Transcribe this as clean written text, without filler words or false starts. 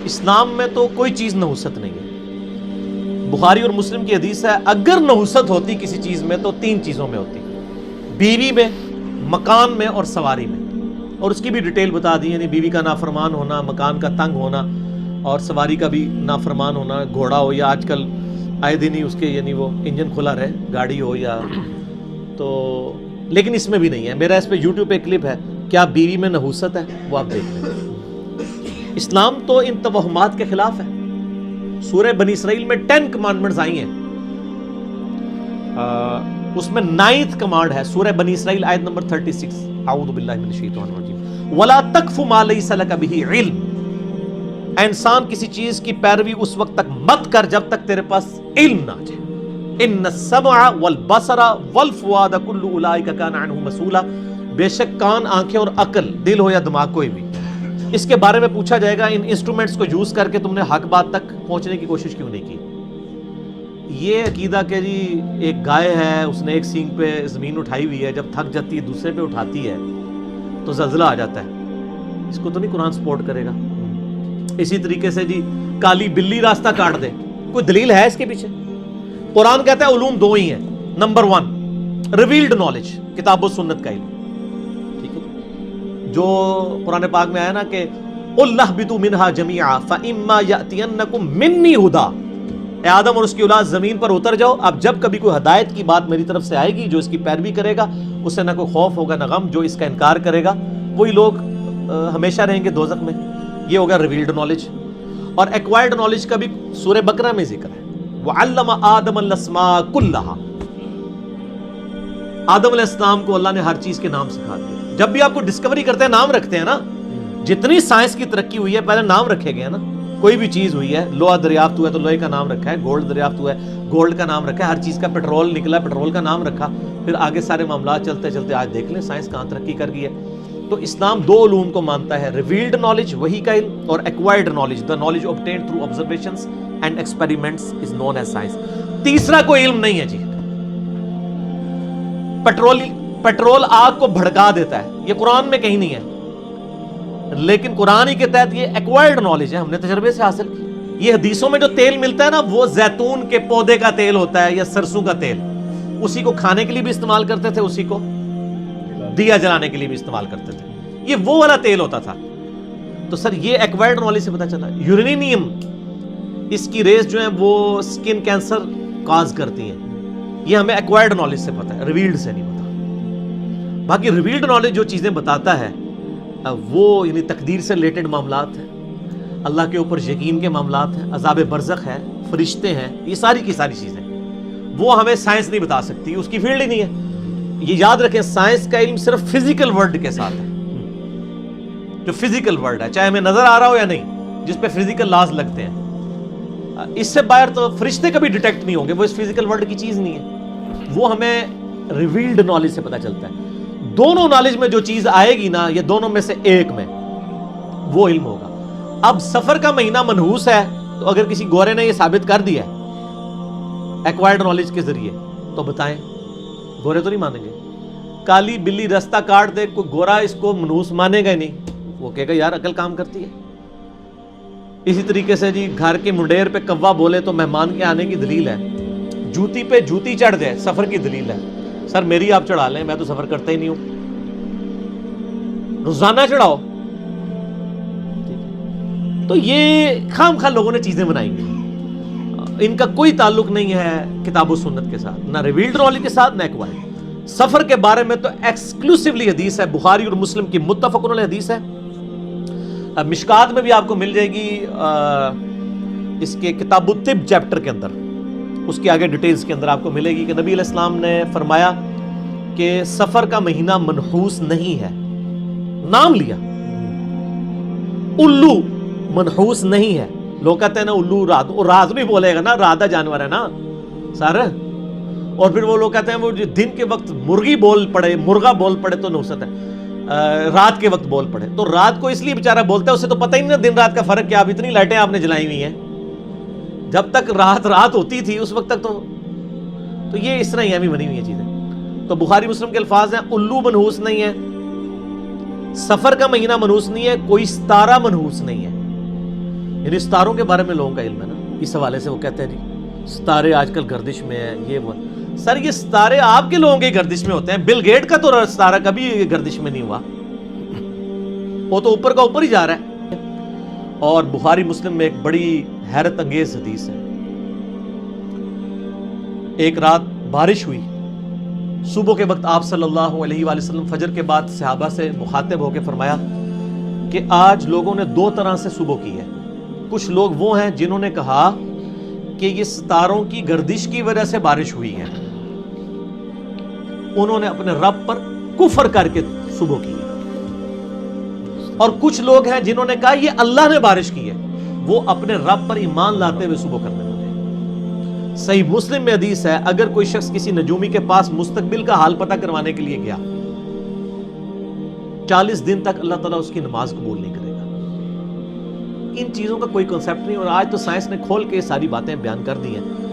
اسلام میں تو کوئی چیز نحوست نہیں ہے. بخاری اور مسلم کی حدیث ہے اگر نحوست ہوتی کسی چیز میں تو 3 چیزوں میں ہوتی: بیوی میں، مکان میں اور سواری میں. اور اس کی بھی ڈیٹیل بتا دی، یعنی بیوی کا نافرمان ہونا، مکان کا تنگ ہونا اور سواری کا بھی نافرمان ہونا، گھوڑا ہو یا آج کل آئے دن ہی اس کے یعنی وہ انجن کھلا رہے، گاڑی ہو یا تو. لیکن اس میں بھی نہیں ہے. میرا اس پہ یوٹیوب پہ کلپ ہے، کیا بیوی میں نحوست ہے، وہ آپ دیکھ لیں. اسلام تو ان توہمات کے خلاف ہے. سورہ بنی اسرائیل میں 10 کمانڈمنٹس آئی ہیں، اس میں 9th کمانڈ ہے سورہ بنی اسرائیل آیت نمبر 36، اعوذ باللہ من الشیطان الرجیم، وَلَا تَقْفُ مَا لَيْسَ لَكَ بِهِ عِلْم. اے انسان کسی چیز کی پیروی اس وقت تک مت کر جب تک تیرے پاس علم نہ جائے. ان السمع والبصر والفؤاد كل اولئک کان عنہ مسئولا. بے شک کان، آنکھیں اور عقل، دل ہو یا دماغ کوئی بھی، اس کے بارے میں پوچھا جائے گا. ان انسٹرومنٹس کو یوز کر کے تم نے حق بات تک پہنچنے کی کوشش کیوں نہیں کی؟ یہ عقیدہ کہ جی ایک گائے ہے، اس نے ایک سینگ پہ زمین اٹھائی ہوئی ہے، جب تھک جاتی ہے دوسرے پہ اٹھاتی ہے تو زلزلہ آ جاتا ہے، اس کو تو نہیں قرآن سپورٹ کرے گا. اسی طریقے سے جی کالی بلی راستہ کاٹ دے، کوئی دلیل ہے اس کے پیچھے؟ قرآن کہتا ہے علوم 2 ہی ہیں. نمبر 1 ریویلڈ نالج، کتاب و سنت کا علم. ٹھیک ہے، جو قرآن پاک میں آیا نا کہ قُلْ اهْبِطُوا مِنْهَا جَمِيعًا فَإِمَّا يَأْتِيَنَّكُم مِّنِّي هُدًى. اے آدم اور اس کی اولاد زمین پر اتر جاؤ، اب جب کبھی کوئی ہدایت کی بات میری طرف سے آئے گی، جو اس کی پیروی کرے گا اسے نہ کوئی خوف ہوگا نہ غم، جو اس کا انکار کرے گا وہی لوگ ہمیشہ رہیں گے دوزخ میں. یہ ہوگا ریویلڈ نالج. اور ایکوائرڈ نالج کا بھی سورہ بقرہ میں ذکر ہے، وَعَلَّمَ آدَمَ الْأَسْمَاءَ كُلَّهَا. آدم علیہ السلام کو اللہ نے ہر چیز کے نام سکھا دیے. جب بھی آپ کو ڈسکوری کرتے ہیں نام رکھتے ہیں نا، جتنی سائنس کی ترقی ہوئی ہے پہلے نام رکھے گئے نا. کوئی بھی چیز ہوئی ہے، لوہا دریافت ہوا ہے تو لوہے کا نام رکھا ہے، گولڈ دریافت ہوا ہے گولڈ کا نام رکھا ہے، ہر چیز کا پیٹرول نکلا پیٹرول کا نام رکھا. پھر آگے سارے معاملات چلتے چلتے آج دیکھ لیں سائنس کہاں ترقی کر گئی ہے. تو اسلام 2 علوم کو مانتا ہے، ریویلڈ نالج وحی کا علم اور acquired knowledge, the knowledge obtained through observations and experiments is known as science. تیسرا کوئی علم نہیں ہے جی. پیٹرول آگ کو بھڑکا دیتا ہے، یہ قرآن میں کہیں نہیں ہے، لیکن قرآن ہی کے تحت یہ ایکوائرڈ نالج ہے، ہم نے تجربے سے حاصل کی. یہ حدیثوں میں جو تیل ملتا ہے نا وہ زیتون کے پودے کا تیل ہوتا ہے یا سرسوں کا تیل، اسی کو کھانے کے لیے بھی استعمال کرتے تھے، اسی کو دیا جلانے کے لیے بھی استعمال کرتے تھے. یہ وہ والا تیل ہوتا تھا. تو سر یہ ایکوائرڈ نالج سے پتہ چلا. یورینیم، اس کی ریز جو ہیں وہ سکن کینسر کاز کرتی ہیں، یہ ہمیں ایکوائرڈ نالج سے پتہ ہے، ریویلڈ سے نہیں پتہ. باقی ریویلڈ نالج جو چیزیں بتاتا ہے وہ یعنی تقدیر سے ریلیٹڈ معاملات ہیں، اللہ کے اوپر یقین کے معاملات ہیں، عذاب برزخ ہے، فرشتے ہیں، یہ ساری کی ساری چیزیں وہ ہمیں سائنس نہیں بتا سکتی، اس کی فیلڈ ہی نہیں ہے. یہ یاد رکھیں سائنس کا علم صرف فزیکل ورلڈ کے ساتھ ہے، جو فزیکل ورلڈ ہے چاہے ہمیں نظر آ رہا ہو یا نہیں، جس پہ فزیکل لاز لگتے ہیں. اس سے باہر تو فرشتے کبھی ڈیٹیکٹ نہیں ہوں گے، وہ اس فزیکل ورلڈ کی چیز نہیں ہے. وہ ہمیں ریویلڈ نالج سے پتہ چلتا ہے. دونوں نالج میں جو چیز آئے گی نا، یہ دونوں میں سے ایک میں وہ علم ہوگا. اب سفر کا مہینہ منحوس ہے تو اگر کسی گورے نے یہ ثابت کر دیا ہے ایکوائرڈ نالج کے ذریعے تو بتائیں، گورے تو نہیں مانیں گے. کالی بلی راستہ کاٹ دے، کوئی گورا اس کو منحوس مانے گا نہیں، وہ کہے گا یار عقل کام کرتی ہے. اسی طریقے سے جی گھر کے منڈیر پہ کوا بولے تو مہمان کے آنے کی دلیل ہے. جوتی پہ جوتی چڑھ جائے سفر کی دلیل ہے. سر میری آپ چڑھا لیں، میں تو سفر کرتا ہی نہیں ہوں. روزانہ چڑھاؤ. تو یہ خام خواہ لوگوں نے چیزیں بنائی ہیں، ان کا کوئی تعلق نہیں ہے کتاب و سنت کے ساتھ، نہ ریویلڈ نالج کے ساتھ نہ ایکوائرڈ. سفر کے بارے میں تو ایکسکلوسیولی حدیث ہے، بخاری اور مسلم کی متفق علیہ حدیث ہے. مشکات میں بھی آپ کو مل جائے گی، اس کے کتاب الطب چیپٹر کے اندر، اس کے آگے ڈیٹیلز کے اندر آپ کو ملے گی کہ نبی علیہ السلام نے فرمایا کہ سفر کا مہینہ منحوس نہیں ہے. نام لیا الو، منحوس نہیں ہے. لوگ کہتے ہیں نا الو رات، اور رات نہیں بولے گا نا، رادہ جانور ہے نا سر. اور پھر وہ لوگ کہتے ہیں وہ دن کے وقت مرغی بول پڑے، مرغا بول پڑے تو نحوست ہے، رات کے وقت بول پڑے تو رات کو اس لیے بیچارہ بولتا ہے، اسے تو پتہ ہی نہیں دن رات کا فرق کیا. اب اتنی لائٹیں آپ نے جلائی ہوئی ہیں، جب تک رات ہوتی تھی اس وقت تک تو یہ اس طرح ہی ہمیں بنی ہوئی ہیں چیزیں. تو بخاری مسلم کے الفاظ ہیں الو منحوس نہیں ہے، سفر کا مہینہ منحوس نہیں ہے، کوئی ستارہ منحوس نہیں ہے. یعنی ستاروں کے بارے میں لوگوں کا علم ہے نا، اس حوالے سے وہ کہتے ہیں جی ستارے آج کل گردش میں ہیں، یہ وہ. سر یہ ستارے آپ کے لوگوں کے گردش میں ہوتے ہیں، بل گیٹ کا تو ستارہ کبھی گردش میں نہیں ہوا، وہ تو اوپر کا اوپر ہی جا رہا ہے. اور بخاری مسلم میں ایک بڑی حیرت انگیز حدیث ہے. ایک رات بارش ہوئی، صبح کے وقت آپ صلی اللہ علیہ وآلہ وسلم فجر کے بعد صحابہ سے مخاطب ہو کے فرمایا کہ آج لوگوں نے دو طرح سے صبح کی ہے. کچھ لوگ وہ ہیں جنہوں نے کہا کہ یہ ستاروں کی گردش کی وجہ سے بارش ہوئی ہے، انہوں نے اپنے رب پر کفر کر کے صبح کی ہے. اور کچھ لوگ ہیں جنہوں نے کہا یہ اللہ نے بارش کی ہے، وہ اپنے رب پر ایمان لاتے ہوئے صبح کرنے لگے. صحیح مسلم میں حدیث ہے اگر کوئی شخص کسی نجومی کے پاس مستقبل کا حال پتہ کروانے کے لیے گیا، 40 دن تک اللہ تعالیٰ اس کی نماز قبول نہیں کرے گا. ان چیزوں کا کوئی کنسیپٹ نہیں، اور آج تو سائنس نے کھول کے ساری باتیں بیان کر دی ہیں.